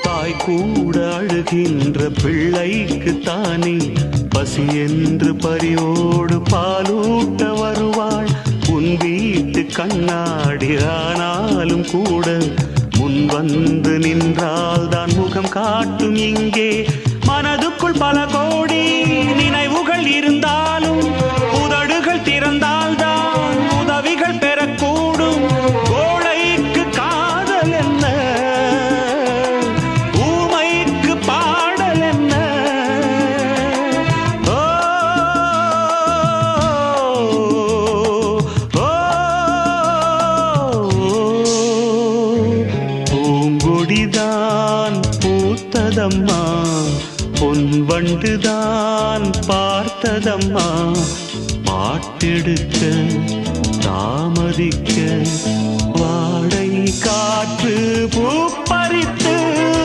தாய் கூட அழுகின்ற பிள்ளைக்கு தானே பசி என்று பரியோடு பாலூட்ட வருவாள். உன் வீட்டு கண்ணாடி ஆனாலும் கூட முன் வந்து நின்றால் தான் முகம் காட்டும். இங்கே மனதுக்குள் பல கோடி நினைவுகள் இருந்தாலும் உதடுகள் திறந்தால் தான் உதவிகள் பெறக்கூடும். கோழைக்கு காதல் என்ன, ஊமைக்கு பாடல் என்ன? ஓ பூங்கொடிதான் பூத்ததம்மா, பொன் வண்டுதான் பார்த்ததம்மா. பாட்டெடுக்க தாமதிக்க வாடை காற்று பூ பறித்த